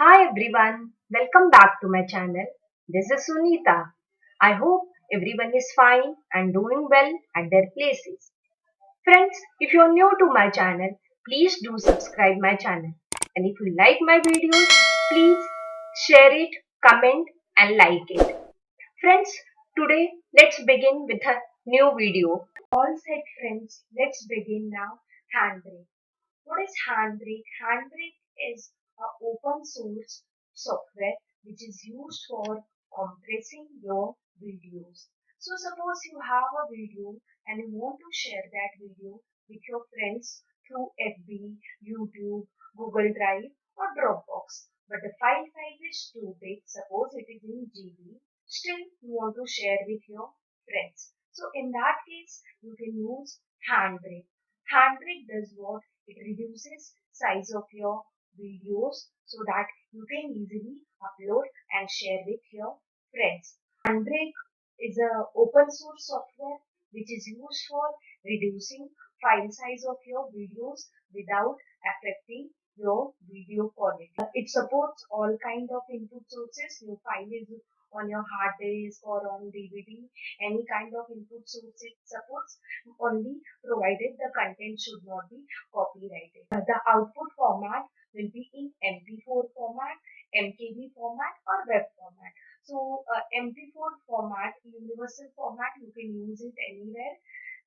Hi everyone, welcome back to my channel. This is Sunita. I hope everyone is fine and doing well at their places. Friends, if you are new to my channel, please do subscribe my channel. And if you like my videos, please share it, comment and like it. Friends, today let's begin with a new video. All set friends, let's begin now. HandBrake. What is HandBrake? HandBrake is an open source software which is used for compressing your videos. So suppose you have a video and you want to share that video with your friends through FB, YouTube, Google Drive or Dropbox. But the file size is too big, suppose it is in GB, still you want to share with your friends. So in that case, you can use HandBrake. HandBrake does what? It reduces size of your videos so that you can easily upload and share with your friends. HandBrake is a open source software which is used for reducing file size of your videos without affecting your video quality. It supports all kind of input sources. Your file is on your hard disk or on DVD, any kind of input source it supports, only provided the content should not be copyrighted. The output format will be in MP4 format, MKV format or web format. So MP4 format, universal format, you can use it anywhere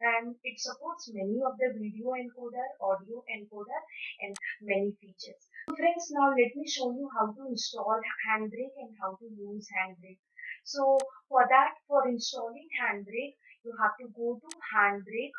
and it supports many of the video encoder, audio encoder and many features. So friends, now let me show you how to install HandBrake and how to use HandBrake. So for that, for installing HandBrake, you have to go to handbrake.fr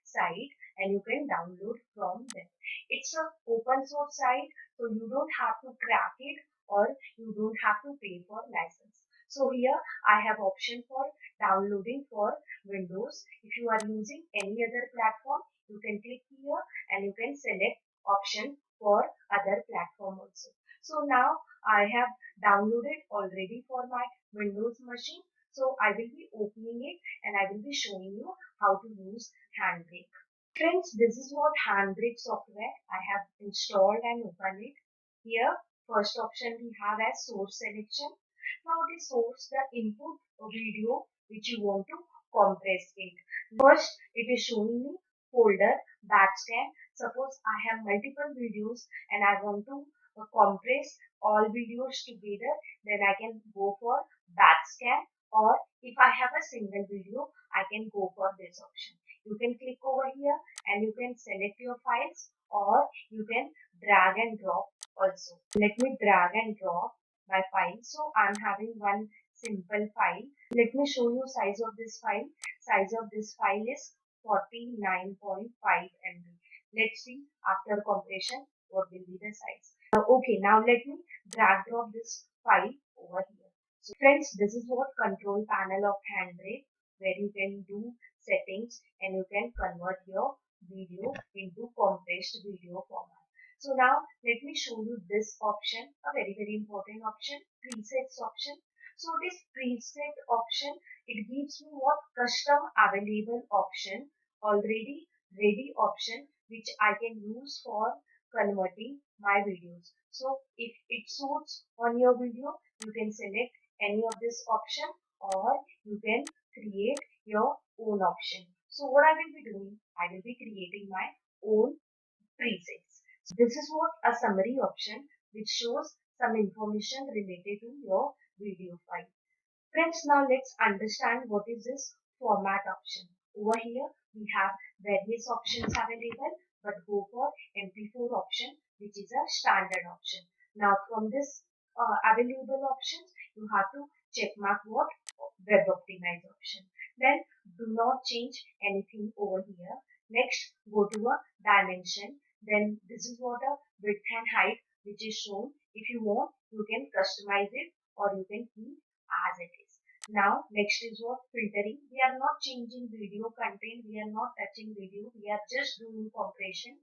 site and you can download from there. It's a open source site, so you don't have to crack it or you don't have to pay for license. So here I have option for downloading for Windows. If you are using any other platform, you can click here and you can select option for other platform also. So now I have downloaded already for my Windows machine. So I will be opening it and I will be showing you how to use HandBrake. Friends, this is what HandBrake software I have installed and opened it. Here, first option we have as source selection. Now it is source the input video which you want to compress it. First, it is showing me folder backscan. Suppose I have multiple videos and I want to compress all videos together, then I can go for backscan, or if I have a single video, I can go for this option. You can click over here and you can select your files or you can drag and drop also. Let me drag and drop my file. So I'm having one simple file. Let me show you size of this file. Size of this file is 49.5 MB. Let's see after compression what will be the size. Okay, now let me drag drop this file over here. So friends, this is what control panel of HandBrake, where you can do settings and you can convert your video into compressed video format. So now let me show you this option, a very important option, presets option. So this preset option, it gives me what custom available option, already ready option which I can use for converting my videos. So if it suits on your video, you can select any of this option or you can create your own option. So what I will be doing, I will be creating my own presets. So this is what a summary option which shows some information related to your video file. Friends, now let's understand what is this format option. Over here we have various options available, but go for MP4 option which is a standard option. Now from this available options, you have to check mark what web optimize option. Then do not change anything over here. Next, go to a dimension. Then this is what a width and height which is shown. If you want, you can customize it or you can keep as it is. Now next is what filtering. We are not changing video content. We are not touching video. We are just doing compression.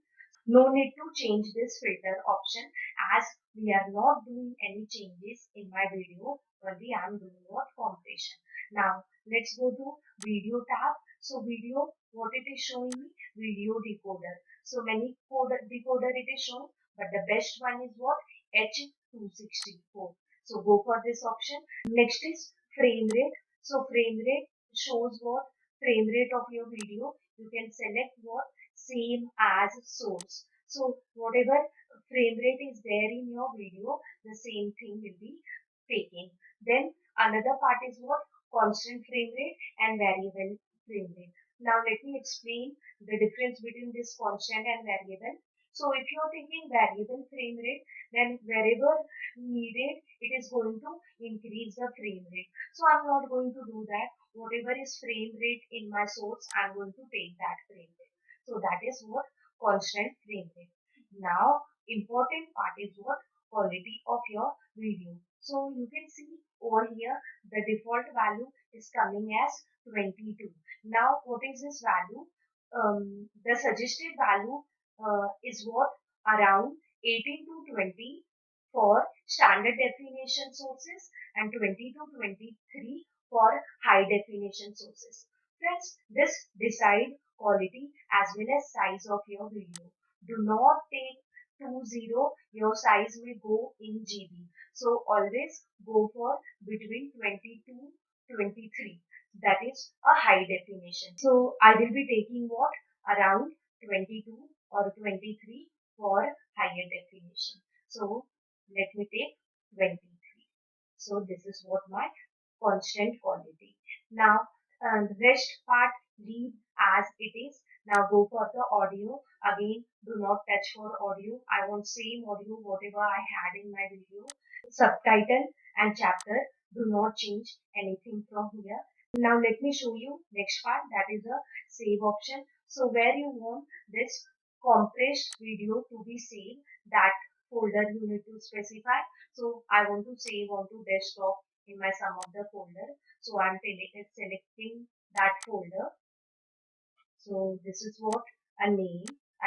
No need to change this filter option as we are not doing any changes in my video. Only I am doing what compression. Now let's go to video tab. So video, what it is showing me, video decoder. So many decoder it is shown, but the best one is what? H264. So go for this option. Next is frame rate. So frame rate shows what? Frame rate of your video. You can select what? Same as source. So whatever frame rate is there in your video, the same thing will be taken. Then another part is what? Constant frame rate and variable frame rate. Now let me explain the difference between this constant and variable. So if you are taking variable frame rate, then wherever needed, it is going to increase the frame rate. So I'm not going to do that. Whatever is frame rate in my source, I'm going to take that frame rate. So that is what? Constant frame rate. Now important part is what? Quality of your video. So you can see over here the default value is coming as 22. Now what is this value? The suggested value is what? Around 18 to 20 for standard definition sources and 20 to 23 for high definition sources. Friends, this decide quality as well as size of your video. Do not take 20, your size will go in GB. So always go for between 20 to 23. That is a high definition. So I will be taking what? Around 22 or 23 for higher definition. So let me take 23. So this is what my constant quality. Now the rest part leave as it is. Now go for the audio. Again, do not touch for audio. I want same audio whatever I had in my video. Subtitle and chapter, do not change anything from here. Now let me show you next part, that is a save option. So where you want this compressed video to be saved, that folder you need to specify. So I want to save onto desktop in my some of the folder. So I'm selecting that folder. So this is what a name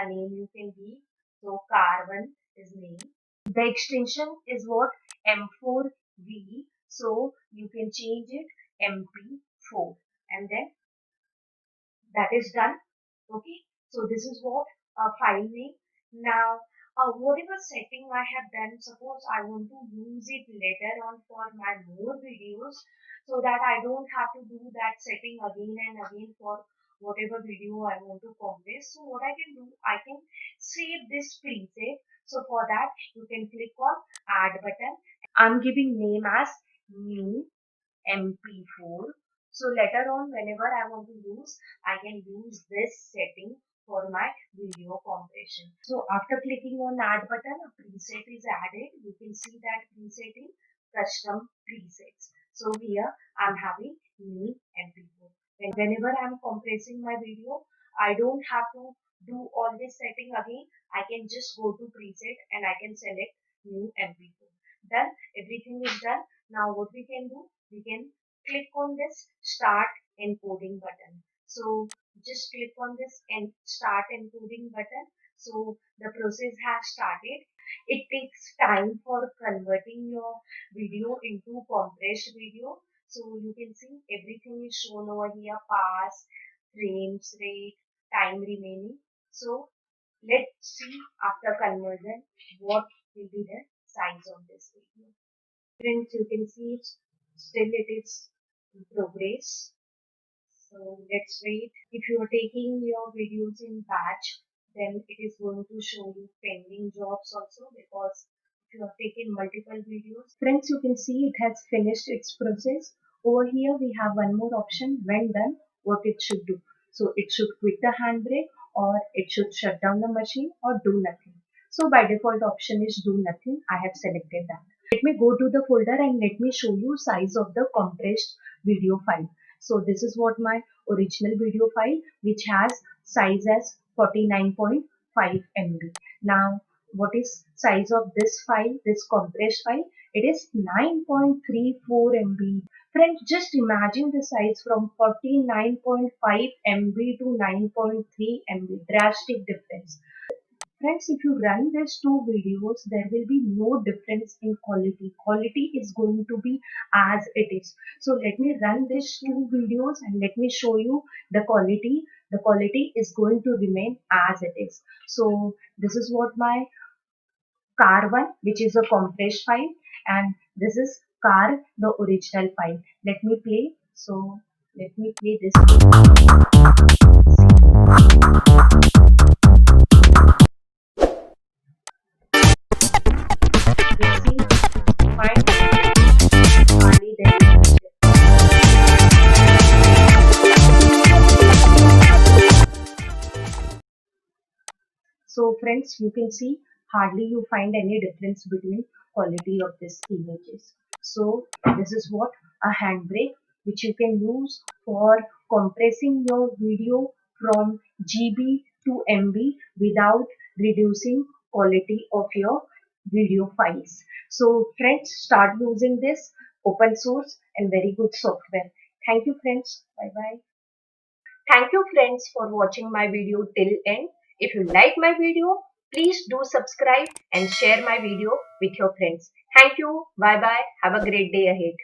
you can give. So car1 is name. The extension is what? M4V. So you can change it MP4 and then that is done. Okay. So this is what a file name. Now whatever setting I have done, suppose I want to use it later on for my more videos, so that I don't have to do that setting again and again for whatever video I want to compress. So what I can do, I can save this preset. So for that you can click on add button. I'm giving name as new MP4. So later on whenever I want to use, I can use this setting for my video compression. So after clicking on add button, a preset is added. You can see that preset in custom presets. So here I'm having new MP4. Whenever I'm compressing my video, I don't have to do all this setting again. I can just go to preset and I can select new MP4. Then everything is done. Now what we can do, we can click on this start encoding button. So just click on this and start encoding button. So the process has started. It takes time for converting your video into compressed video. So you can see everything is shown over here: pass, frames rate, time remaining. So let's see after conversion what will be the size of this video. Friends, you can see still it is in progress. So let's wait. If you are taking your videos in batch, then it is going to show you pending jobs also, because if you have taken multiple videos. Friends, you can see it has finished its process. Over here we have one more option: when done, what it should do. So it should quit the handbrake, or it should shut down the machine, or do nothing. So by default option is do nothing. I have selected that. Let me go to the folder and let me show you size of the compressed video file. So this is what my original video file, which has size as 49.5 MB. Now what is size of this file, this compressed file? It is 9.34 MB. Friends, just imagine the size from 49.5 MB to 9.3 MB. Drastic difference. Friends, if you run these two videos, there will be no difference in quality. Quality is going to be as it is. So let me run these two videos and let me show you the quality. The quality is going to remain as it is. So this is what my car one, which is a compressed file, and this is car, the original file. Let me play. So let me play this. You see, fine, hardly there is. So friends, you can see hardly you find any difference between quality of these images. So this is what a handbrake, which you can use for compressing your video from GB to MB without reducing quality of your video files. So friends, start using this open source and very good software. Thank you friends. Bye bye. Thank you friends for watching my video till end. If you like my video, please do subscribe and share my video with your friends. Thank you. Bye bye. Have a great day ahead.